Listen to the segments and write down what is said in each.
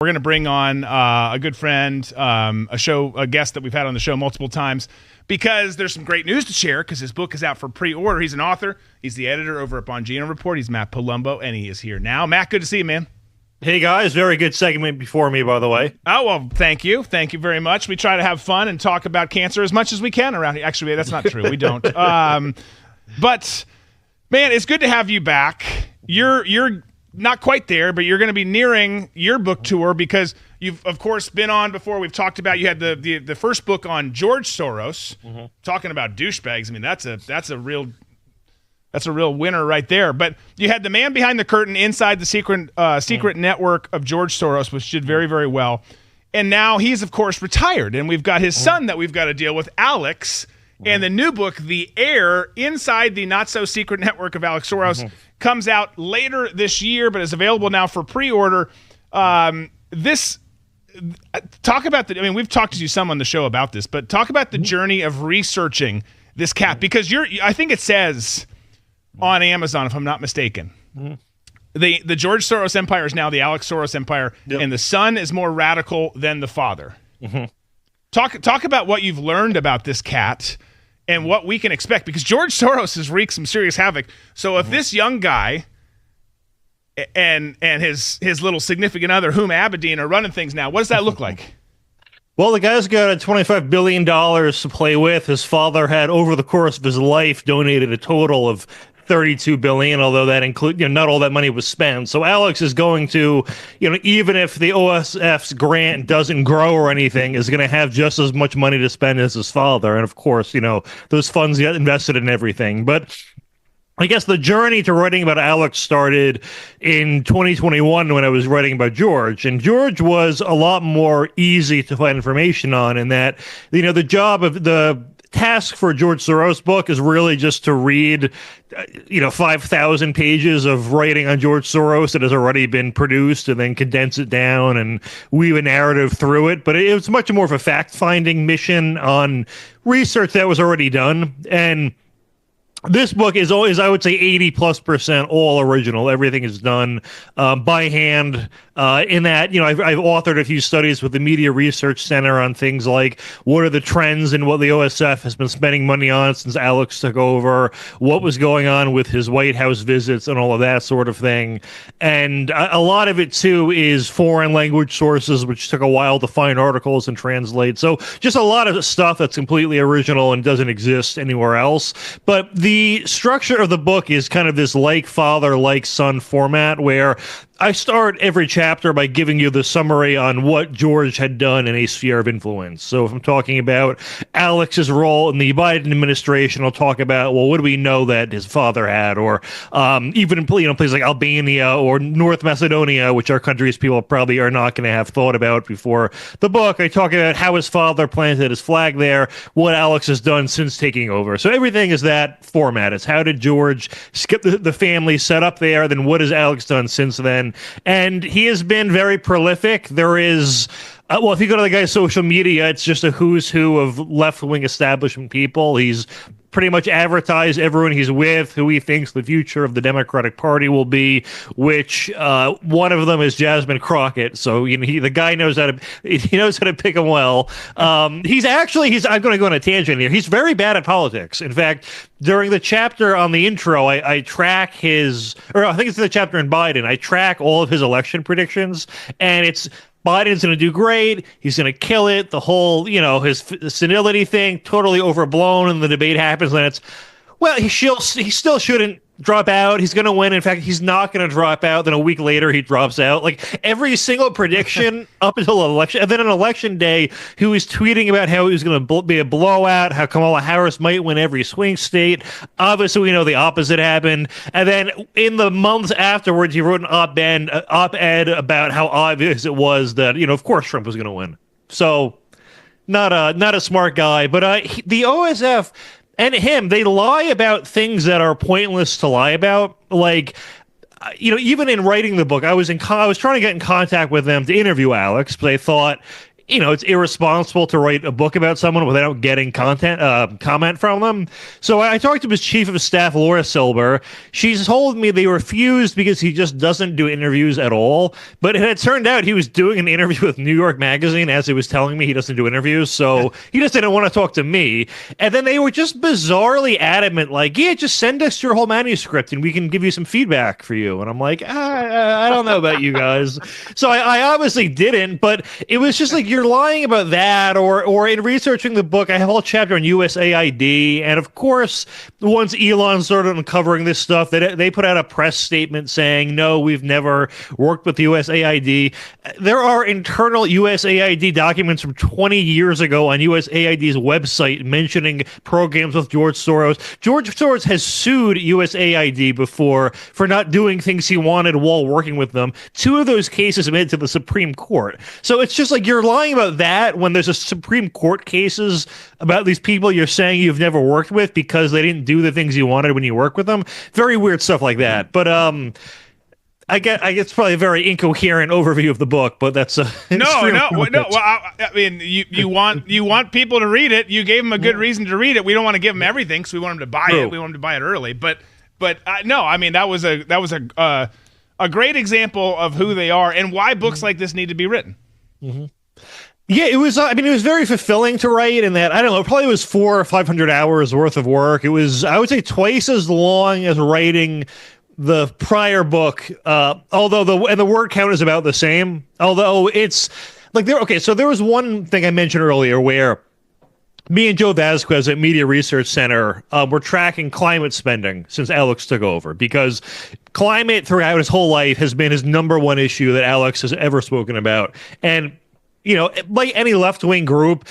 We're going to bring on a good friend, a guest that we've had on the show multiple times, because there's some great news to share because his book is out for pre-order. He's an author. He's the editor over at Bongino Report. He's Matt Palumbo, and he is here now. Matt, good to see you, man. Hey, guys. Very good segment before me, by the way. Oh, well, thank you. Thank you very much. We try to have fun and talk about cancer as much as we can around here. Actually, that's not true. We don't. But, man, it's good to have you back. You're not quite there, but you're going to be nearing your book tour because you've, of course, been on before. We've talked about, you had the first book on George Soros, talking about douchebags. I mean, that's a real winner right there. But you had The Man Behind the Curtain, Inside the Secret Network of George Soros, which did very, very well. And now he's, of course, retired, and we've got his son that we've got to deal with, Alex. And the new book, The Heir, Inside the Not-So-Secret Network of Alex Soros, comes out later this year, but is available now for pre-order. Talk about we've talked to you some on the show about this, but talk about the journey of researching this cat, because I think it says on Amazon, if I'm not mistaken, the George Soros empire is now the Alex Soros empire, and the son is more radical than the father. Talk about what you've learned about this cat and what we can expect, because George Soros has wreaked some serious havoc. So if this young guy and his little significant other, Huma Abedin, are running things now, what does that look like? Well, the guy's got $25 billion to play with. His father had, over the course of his life, donated a total of $32 billion, although that include, not all that money was spent. So Alex is going to, even if the OSF's grant doesn't grow or anything, is going to have just as much money to spend as his father. And of course, those funds get invested in everything. But I guess the journey to writing about Alex started in 2021 when I was writing about George. And George was a lot more easy to find information on, in that, the job of the task for George Soros' book is really just to read 5,000 pages of writing on George Soros that has already been produced, and then condense it down and weave a narrative through it. But it was much more of a fact-finding mission on research that was already done. And this book is always, I would say, 80+% all original. Everything is done by hand. In that, I've authored a few studies with the Media Research Center on things like what are the trends and what the OSF has been spending money on since Alex took over, what was going on with his White House visits and all of that sort of thing. And a lot of it, too, is foreign language sources, which took a while to find articles and translate. So just a lot of stuff that's completely original and doesn't exist anywhere else. But the structure of the book is kind of this like father, like son format, where I start every chapter by giving you the summary on what George had done in a sphere of influence. So if I'm talking about Alex's role in the Biden administration, I'll talk about, well, what do we know that his father had? Or even in places like Albania or North Macedonia, which are countries people probably are not going to have thought about before the book. I talk about how his father planted his flag there, what Alex has done since taking over. So everything is that format. It's how did George skip the family set up there, then what has Alex done since then? And he has been very prolific. There is, if you go to the guy's social media, it's just a who's who of left-wing establishment people. He's pretty much advertised everyone he's with, who he thinks the future of the Democratic Party will be, which one of them is Jasmine Crockett. So the guy knows how to pick them well. I'm going to go on a tangent here. He's very bad at politics. In fact, during the chapter on the intro, I track I think it's the chapter in Biden. I track all of his election predictions, and it's Biden's going to do great. He's going to kill it. The whole, his senility thing, totally overblown, and the debate happens, and it's, well, he still shouldn't drop out. He's going to win. In fact, he's not going to drop out. Then a week later, he drops out. Like every single prediction up until election. And then on election day, he was tweeting about how it was going to be a blowout, how Kamala Harris might win every swing state. Obviously, we know the opposite happened. And then in the months afterwards, he wrote an op-ed about how obvious it was that, of course, Trump was going to win. So not a smart guy. But the OSF and him, they lie about things that are pointless to lie about. Like, even in writing the book, I was trying to get in contact with them to interview Alex, but I thought it's irresponsible to write a book about someone without getting comment from them. So I talked to his chief of staff, Laura Silber. She's told me they refused because he just doesn't do interviews at all. But it had turned out he was doing an interview with New York Magazine as he was telling me he doesn't do interviews. So he just didn't want to talk to me. And then they were just bizarrely adamant, like, yeah, just send us your whole manuscript and we can give you some feedback for you. And I'm like, I don't know about you guys. So I obviously didn't, but it was just like, you're lying about that, or in researching the book, I have a whole chapter on USAID, and of course, once Elon started uncovering this stuff, they put out a press statement saying, no, we've never worked with the USAID. There are internal USAID documents from 20 years ago on USAID's website mentioning programs with George Soros. George Soros has sued USAID before for not doing things he wanted while working with them. 2 of those cases made it to the Supreme Court. So it's just like, you're lying about that when there's a Supreme Court cases about these people you're saying you've never worked with because they didn't do the things you wanted when you work with them. Very weird stuff like that. But I guess it's probably a very incoherent overview of the book, but that's no. Well, I mean, you want people to read it. You gave them a good reason to read it. We don't want to give them everything because we want them to buy it. We want them to buy it early. But no, I mean, that was a great example of who they are and why books like this need to be written. Mm-hmm. Yeah, it was. I mean, it was very fulfilling to write. In that, I don't know, probably was 400 or 500 hours worth of work. It was, I would say, twice as long as writing the prior book. Although the word count is about the same. Although it's like there. Okay, so there was one thing I mentioned earlier where me and Joe Vasquez at Media Research Center were tracking climate spending since Alex took over, because climate throughout his whole life has been his number one issue that Alex has ever spoken about. And like any left-wing group,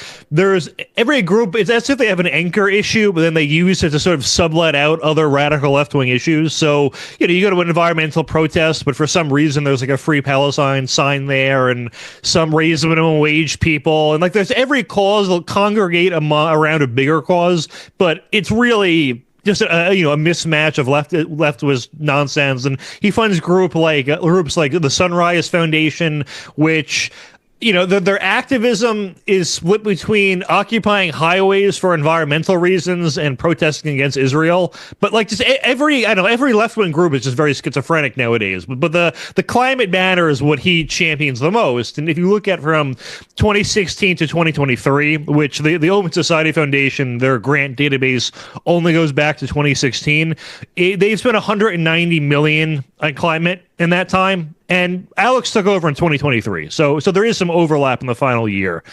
every group, it's as if they have an anchor issue, but then they use it to sort of sublet out other radical left-wing issues. So, you go to an environmental protest, but for some reason there's like a Free Palestine sign there and some raise minimum wage people. And like there's every cause will congregate around a bigger cause, but it's really just a mismatch of leftist nonsense. And he funds groups like the Sunrise Foundation, which their activism is split between occupying highways for environmental reasons and protesting against Israel. But like just every left-wing group is just very schizophrenic nowadays. But the climate banner is what he champions the most. And if you look at from 2016 to 2023, which the Open Society Foundation, their grant database only goes back to 2016, they've spent $190 million on climate in that time. And Alex took over in 2023, so there is some overlap in the final year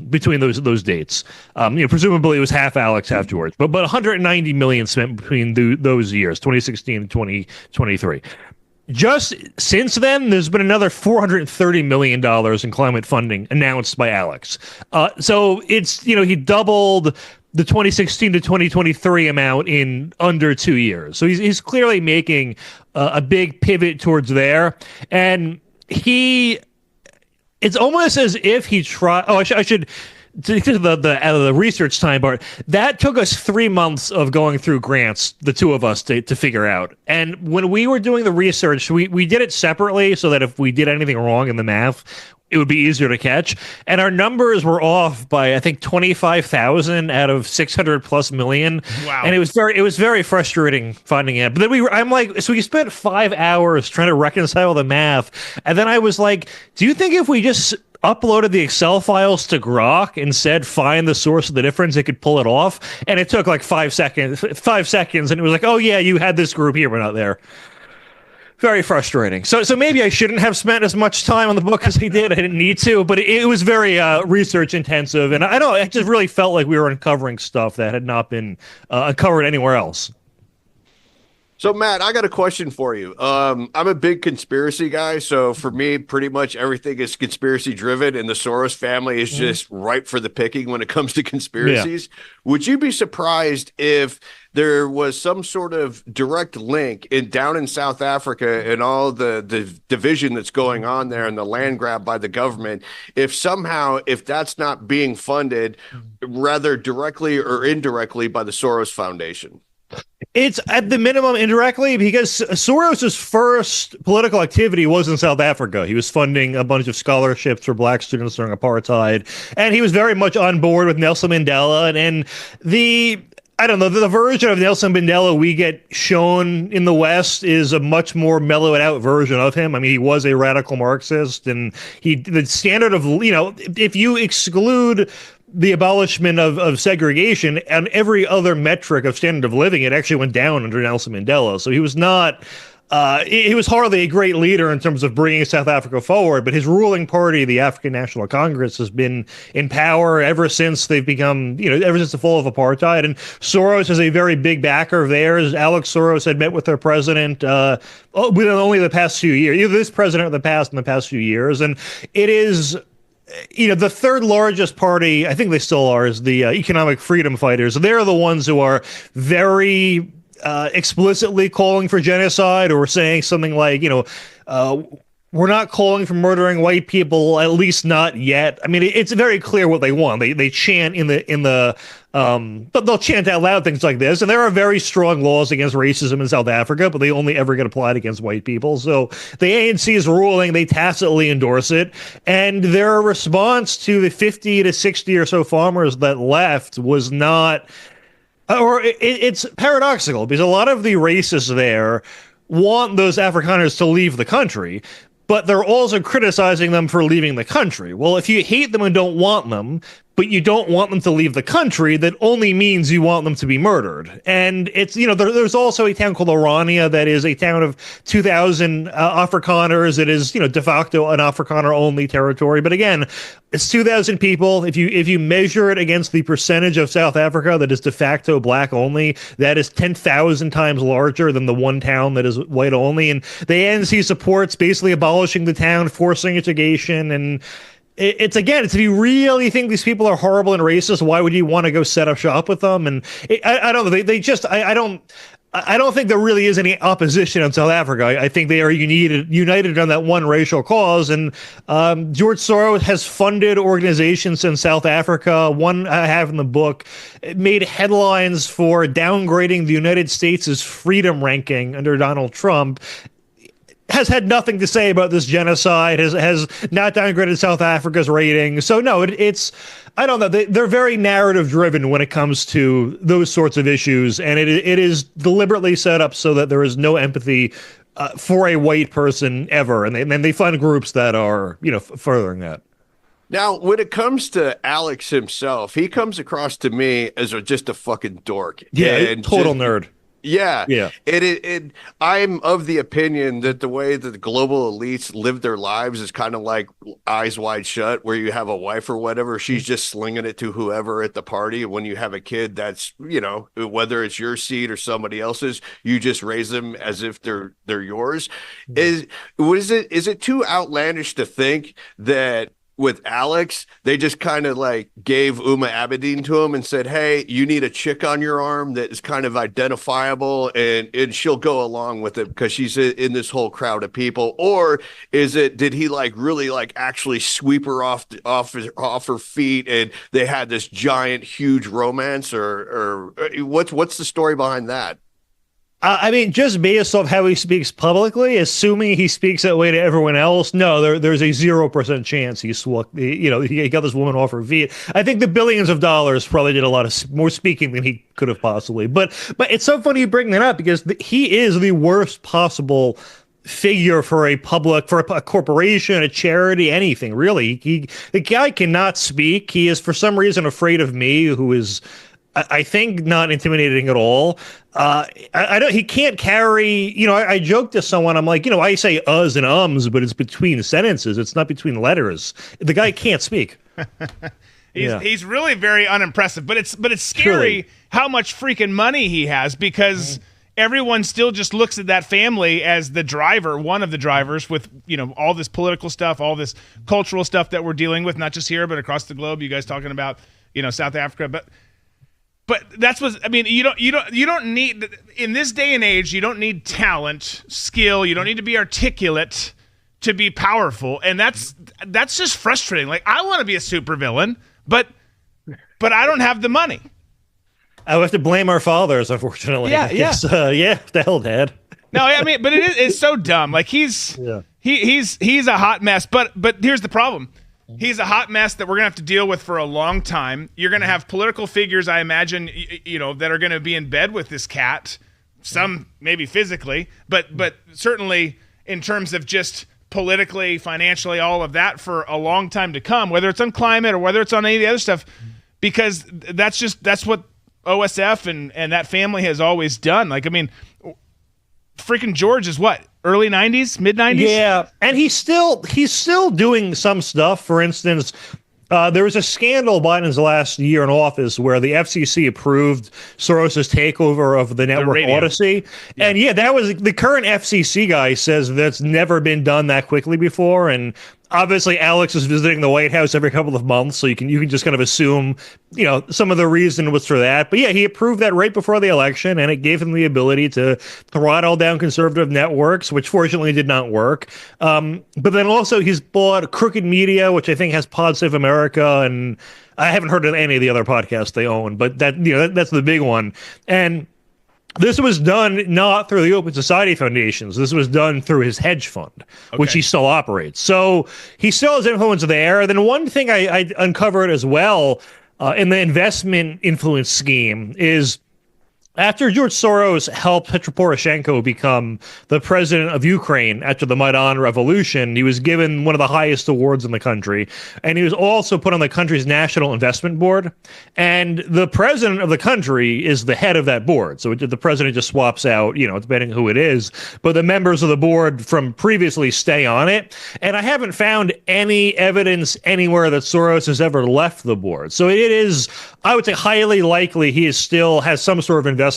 between those dates. Presumably it was half Alex, half George, but 190 million spent between those years, 2016 and 2023. Just since then, there's been another $430 million in climate funding announced by Alex. So it's he doubled the 2016 to 2023 amount in under 2 years. So he's clearly making a big pivot towards there. And it's almost as if he tried. Oh, I should to the research time part. That took us 3 months of going through grants, the two of us, to figure out. And when we were doing the research, we did it separately so that if we did anything wrong in the math, it would be easier to catch. And our numbers were off by, I think, 25,000 out of 600 plus million. Wow. And it was very frustrating finding it. But then I'm like, so we spent 5 hours trying to reconcile the math. And then I was like, do you think if we just uploaded the Excel files to Grok and said, find the source of the difference, it could pull it off? And it took like 5 seconds. And it was like, oh yeah, you had this group here, but not there. Very frustrating. So maybe I shouldn't have spent as much time on the book as I did. I didn't need to, but it was very research intensive. And I just really felt like we were uncovering stuff that had not been uncovered anywhere else. So, Matt, I got a question for you. I'm a big conspiracy guy. So for me, pretty much everything is conspiracy driven, and the Soros family is just ripe for the picking when it comes to conspiracies. Yeah. Would you be surprised if there was some sort of direct link down in South Africa and all the division that's going on there and the land grab by the government, if that's not being funded rather directly or indirectly by the Soros Foundation? It's at the minimum indirectly because Soros's first political activity was in South Africa. He was funding a bunch of scholarships for black students during apartheid, and he was very much on board with Nelson Mandela. And the I don't know, the version of Nelson Mandela we get shown in the West is a much more mellowed out version of him. I mean, he was a radical Marxist, and the standard of, if you exclude the abolishment of segregation and every other metric of standard of living, it actually went down under Nelson Mandela. So he was not, he was hardly a great leader in terms of bringing South Africa forward, but his ruling party, the African National Congress, has been in power ever since they've become, ever since the fall of apartheid. And Soros is a very big backer of theirs. Alex Soros had met with their president within only the past few years, either this president or in the past few years. And it is, the third largest party, I think they still are, is the Economic Freedom Fighters. They're the ones who are very explicitly calling for genocide, or saying something like, we're not calling for murdering white people, at least not yet. I mean, it's very clear what they want. They chant but they'll chant out loud things like this. And there are very strong laws against racism in South Africa, but they only ever get applied against white people. So the ANC's ruling, they tacitly endorse it. And their response to the 50 to 60 or so farmers that left was not, it's paradoxical, because a lot of the racists there want those Afrikaners to leave the country, but they're also criticizing them for leaving the country. Well, if you hate them and don't want them, but you don't want them to leave the country, that only means you want them to be murdered. And it's, there's also a town called Orania that is a town of 2,000 Afrikaners. It is, de facto an Afrikaner-only territory. But again, it's 2,000 people. If you measure it against the percentage of South Africa that is de facto black only, that is 10,000 times larger than the one town that is white only. And the ANC supports basically abolishing the town, forcing education, and it's if you really think these people are horrible and racist, why would you want to go set up shop with them? And I don't know. I don't think there really is any opposition in South Africa. I think they are united on that one racial cause. And George Soros has funded organizations in South Africa. One I have in the book, it made headlines for downgrading the United States' freedom ranking under Donald Trump. Has had nothing to say about this genocide, has not downgraded South Africa's rating. So no, it's I don't know. They're very narrative driven when it comes to those sorts of issues, and it is deliberately set up so that there is no empathy for a white person ever, and they fund groups that are furthering that. Now, when it comes to Alex himself, he comes across to me as just a fucking dork. Yeah, and total nerd. Yeah. I'm of the opinion that the way that the global elites live their lives is kind of like Eyes Wide Shut, where you have a wife or whatever, she's just slinging it to whoever at the party. When you have a kid, that's, whether it's your seed or somebody else's, you just raise them as if they're yours. Is it too outlandish to think that with Alex, they just kind of like gave Uma Abedin to him and said, hey, you need a chick on your arm that is kind of identifiable, and she'll go along with it because she's in this whole crowd of people? Or did he really actually sweep her off her feet, and they had this giant, huge romance? Or what's the story behind that? I mean, just based off how he speaks publicly, assuming he speaks that way to everyone else, no, there's a 0% chance he got this woman off her feet. I think the billions of dollars probably did a lot of more speaking than he could have possibly. But it's so funny you bring that up, because he is the worst possible figure for a corporation, a charity, anything really. The guy cannot speak. He is for some reason afraid of me, who is, I think, not intimidating at all. He can't carry, I joked to someone, I'm like, I say uhs and ums, but it's between sentences. It's not between letters. The guy can't speak. He's really very unimpressive, but it's scary how much freaking money he has, because everyone still just looks at that family as the driver, one of the drivers, with, all this political stuff, all this cultural stuff that we're dealing with, not just here, but across the globe. You guys talking about, South Africa, But that's what I mean. You don't need, in this day and age, you don't need talent, skill. You don't need to be articulate to be powerful, and that's just frustrating. Like, I want to be a supervillain, but I don't have the money. I have to blame our fathers, unfortunately. Yeah, yeah. What the hell, Dad? No, I mean, but it's so dumb. Like he's a hot mess. But here's the problem. He's a hot mess that we're gonna have to deal with for a long time. You're gonna have political figures, I imagine, that are gonna be in bed with this cat. Some maybe physically, but certainly in terms of just politically, financially, all of that for a long time to come. Whether it's on climate or whether it's on any of the other stuff, because that's what OSF and that family has always done. Like, I mean, freaking George is what, early 90s, mid 90s? Yeah, and he's still doing some stuff. For instance, there was a scandal Biden's last year in office where the FCC approved Soros's takeover of the network Odyssey. Yeah. And that was the current FCC guy says that's never been done that quickly before. And obviously Alex is visiting the White House every couple of months, so you can just kind of assume, some of the reason was for that. But yeah, he approved that right before the election, and it gave him the ability to throttle down conservative networks, which fortunately did not work. But then also he's bought Crooked Media, which I think has Pod Save America, and I haven't heard of any of the other podcasts they own, but that's the big one. And this was done not through the Open Society Foundations. This was done through his hedge fund, which he still operates. So he still has influence there. Then one thing I uncovered as well in the investment influence scheme is after George Soros helped Petro Poroshenko become the president of Ukraine after the Maidan Revolution, he was given one of the highest awards in the country. And he was also put on the country's National Investment Board. And the president of the country is the head of that board. So the president just swaps out, depending who it is. But the members of the board from previously stay on it. And I haven't found any evidence anywhere that Soros has ever left the board. So it is, I would say, highly likely he still has some sort of investment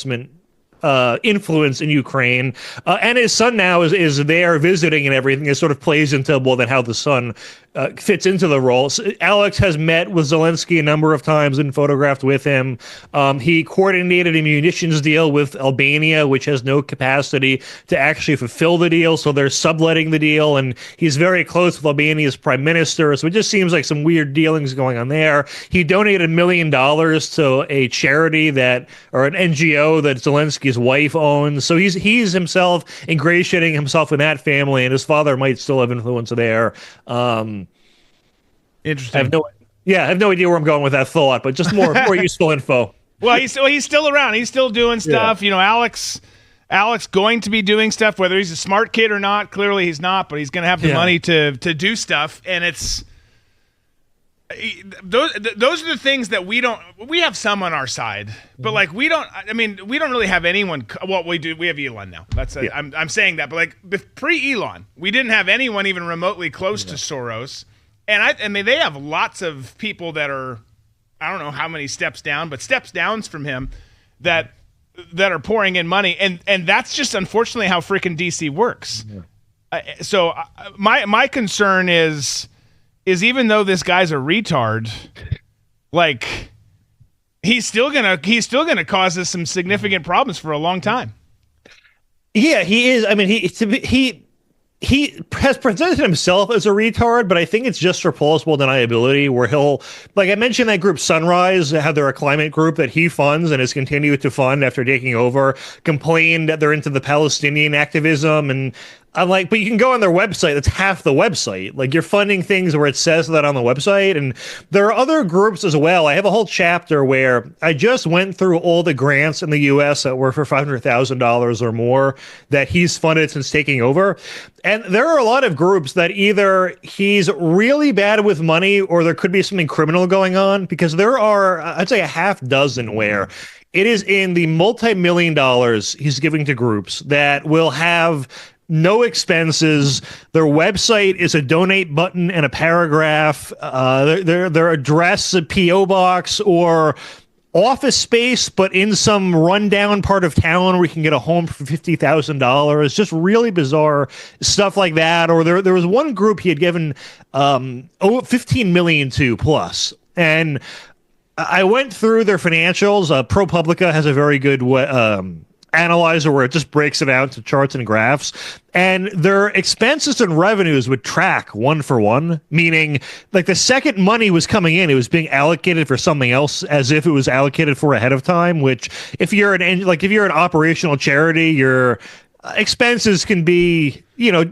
influence in Ukraine, and his son now is there visiting and everything. It sort of plays into then how the son fits into the role. So Alex has met with Zelensky a number of times and photographed with him. He coordinated a munitions deal with Albania, which has no capacity to actually fulfill the deal, so they're subletting the deal, and he's very close with Albania's prime minister, so it just seems like some weird dealings going on there. He donated $1 million to a charity or an NGO that Zelensky's wife owns, so he's himself ingratiating himself in that family, and his father might still have influence there. Interesting. I have no idea where I'm going with that thought, but just more useful info. Well, he's still around. He's still doing stuff. Yeah. Alex going to be doing stuff, whether he's a smart kid or not. Clearly he's not, but he's going to have the money to do stuff. And it's those are the things that we have some on our side, but like we don't really have anyone. Well, we do. We have Elon now. I'm saying that, but like pre-Elon, we didn't have anyone even remotely close to Soros. And I mean, they have lots of people that are, I don't know how many steps down, but steps downs from him that are pouring in money. And that's just unfortunately how freaking DC works. So my concern is even though this guy's a retard, like he's still gonna cause us some significant problems for a long time. Yeah, he is. I mean, he has presented himself as a retard, but I think it's just for plausible deniability, where he'll, like I mentioned, that group Sunrise, how they're a climate group that he funds and has continued to fund after taking over, complained that they're into the Palestinian activism. And I'm like, but you can go on their website. That's half the website. Like, you're funding things where it says that on the website. And there are other groups as well. I have a whole chapter where I just went through all the grants in the U.S. that were for $500,000 or more that he's funded since taking over. And there are a lot of groups that either he's really bad with money or there could be something criminal going on, because there are, I'd say, a half dozen where it is in the multi-million dollars he's giving to groups that will have no expenses. Their website is a donate button and a paragraph. Their address, a P.O. box, or office space, but in some rundown part of town where you can get a home for $50,000. Just really bizarre stuff like that. Or there was one group he had given $15 million to plus. And I went through their financials. ProPublica has a very good analyzer where it just breaks it out into charts and graphs, and their expenses and revenues would track one for one, meaning like the second money was coming in, it was being allocated for something else as if it was allocated for ahead of time, which if you're an operational charity, your expenses can be,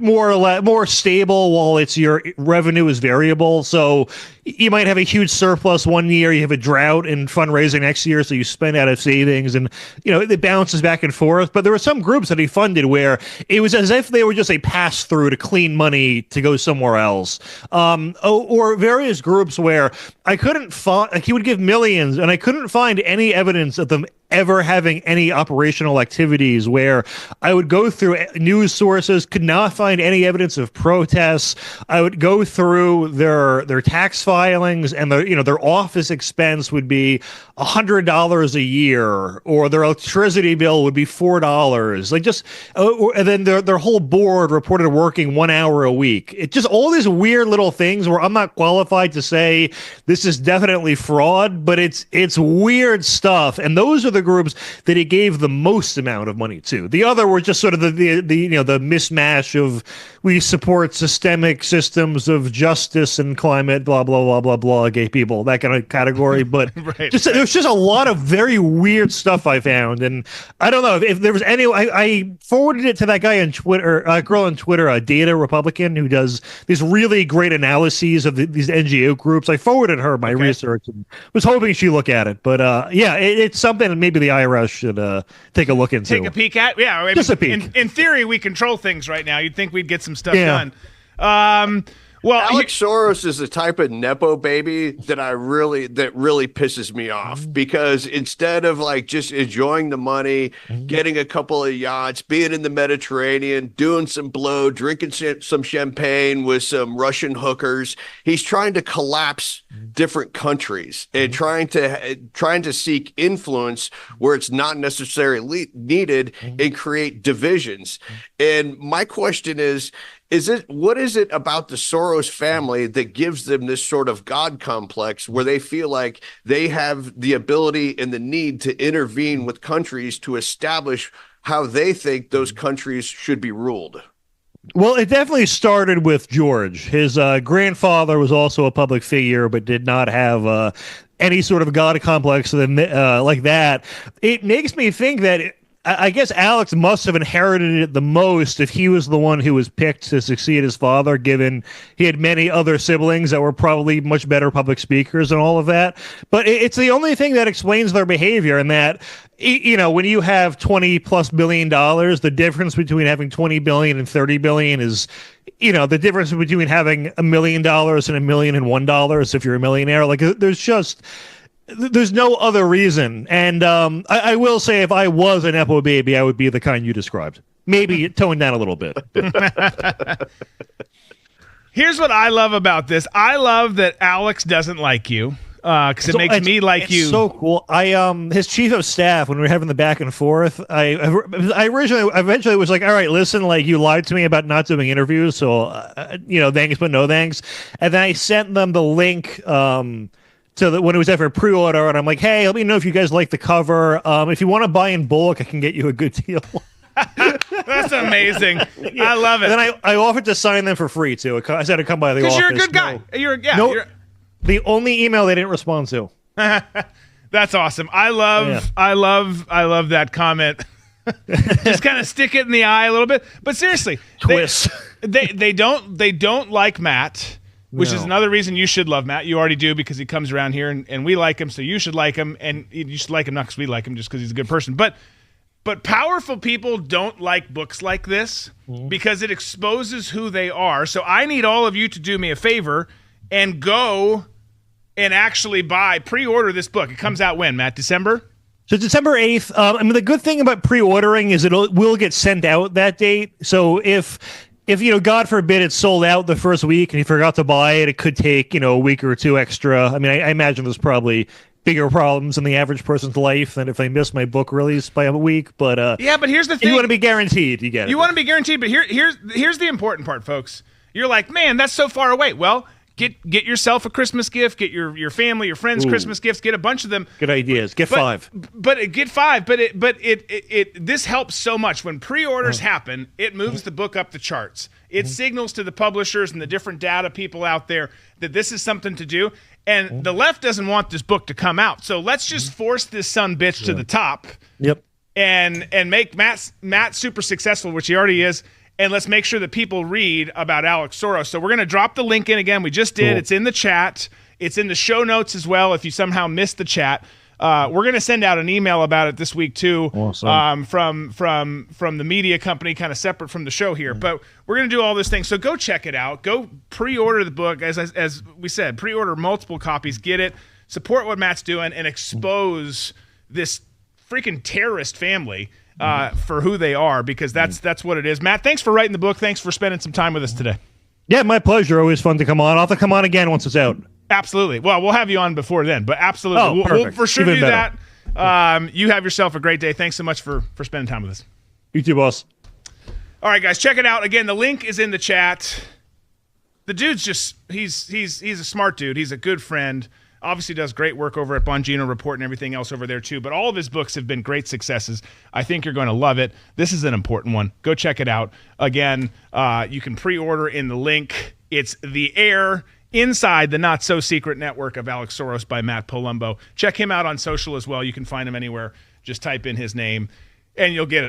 more or less more stable while your revenue is variable. So you might have a huge surplus one year, you have a drought in fundraising next year, so you spend out of savings, and it bounces back and forth. But there were some groups that he funded where it was as if they were just a pass through to clean money to go somewhere else. Or various groups where I couldn't find, like, he would give millions, and I couldn't find any evidence of them ever having any operational activities, where I would go through news sources, could not find any evidence of protests. I would go through their tax filings, and their office expense would be $100 a year, or their electricity bill would be $4. Like, just and then their whole board reported working 1 hour a week. It just all these weird little things where I'm not qualified to say this is definitely fraud, but it's weird stuff. And those are the groups that he gave the most amount of money to. The other were just sort of the mismatch of, we support systemic systems of justice and climate, blah blah blah blah blah, gay people, that kind of category. But there's just a lot of very weird stuff I found, and I don't know if there was any. I forwarded it to that guy on Twitter, girl on Twitter, a Data Republican, who does these really great analyses of these NGO groups. I forwarded her my research and was hoping she'd look at it. But it's something that maybe the IRS should take a look into. Take a peek at. Yeah, I mean, just a peek. In theory, we control things right now. You'd think we'd get some stuff done. Well, Alex Soros is the type of nepo baby that really pisses me off, because instead of like just enjoying the money, getting a couple of yachts, being in the Mediterranean, doing some blow, drinking some champagne with some Russian hookers, he's trying to collapse different countries and trying to seek influence where it's not necessarily needed and create divisions. And my question is what is it about the Soros family that gives them this sort of God complex where they feel like they have the ability and the need to intervene with countries to establish how they think those countries should be ruled? Well, it definitely started with George. His grandfather was also a public figure, but did not have any sort of God complex like that. It makes me think that I guess Alex must have inherited it the most if he was the one who was picked to succeed his father, given he had many other siblings that were probably much better public speakers and all of that. But it's the only thing that explains their behavior, and that, when you have $20+ billion, the difference between having 20 billion and 30 billion is, the difference between having $1 million and $1,001 if you're a millionaire. Like, there's no other reason. And I will say, if I was an Nepo baby, I would be the kind you described. Maybe toned down a little bit. Here's what I love about this. I love that Alex doesn't like you, because it makes me like you. It's so cool. His chief of staff, when we were having the back and forth, I eventually was like, all right, listen, like, you lied to me about not doing interviews, so thanks but no thanks. And then I sent them the link so when it was ever pre-order, and I'm like, hey, let me know if you guys like the cover. If you want to buy in bulk, I can get you a good deal. That's amazing. I love it. And then I offered to sign them for free too. I said to come by the office. Because you're a good guy. You're the only email they didn't respond to. That's awesome. I love that comment. Just kind of stick it in the eye a little bit. But seriously, twist. They don't like Matt. Which is another reason you should love Matt. You already do, because he comes around here and we like him, so you should like him, and you should like him not because we like him, just because he's a good person. But powerful people don't like books like this because it exposes who they are. So I need all of you to do me a favor and go and actually pre-order this book. It comes out when, Matt? December? So December 8th. The good thing about pre-ordering is it will get sent out that date. So if God forbid it's sold out the first week and you forgot to buy it, it could take, a week or two extra. I mean, I imagine there's probably bigger problems in the average person's life than if they miss my book release by a week. But but here's the thing. You want to be guaranteed you get it. You want to be guaranteed, but here's the important part, folks. You're like, man, that's so far away. Well, get yourself a Christmas gift, get your family, your friends Christmas gifts, get a bunch of them. Good ideas. Get 5. But get 5. But this helps so much when pre-orders happen. It moves the book up the charts. It signals to the publishers and the different data people out there that this is something to do. And the left doesn't want this book to come out. So let's just force this son bitch to the top. Yep. And make Matt super successful, which he already is. And let's make sure that people read about Alex Soros. So we're going to drop the link in again. We just did. Cool. It's in the chat. It's in the show notes as well if you somehow missed the chat. We're going to send out an email about it this week too. Awesome. From the media company, kind of separate from the show here. But we're going to do all this thing. So go check it out. Go pre-order the book. As we said, pre-order multiple copies. Get it. Support what Matt's doing and expose this freaking terrorist family for who they are, because that's what it is. Matt, thanks for writing the book. Thanks for spending some time with us today. Yeah, my pleasure. Always fun to come on. I'll have to come on again once it's out. Absolutely. Well, we'll have you on before then, but absolutely. We'll for sure do that. You have yourself a great day. Thanks so much for spending time with us. You too, boss. All right, guys, check it out. Again, the link is in the chat. The dude's just, he's a smart dude. He's a good friend. Obviously does great work over at Bongino Report and everything else over there too. But all of his books have been great successes. I think you're going to love it. This is an important one. Go check it out. Again, you can pre-order in the link. It's The Heir, Inside the Not So Secret Network of Alex Soros by Matt Palumbo. Check him out on social as well. You can find him anywhere. Just type in his name and you'll get it.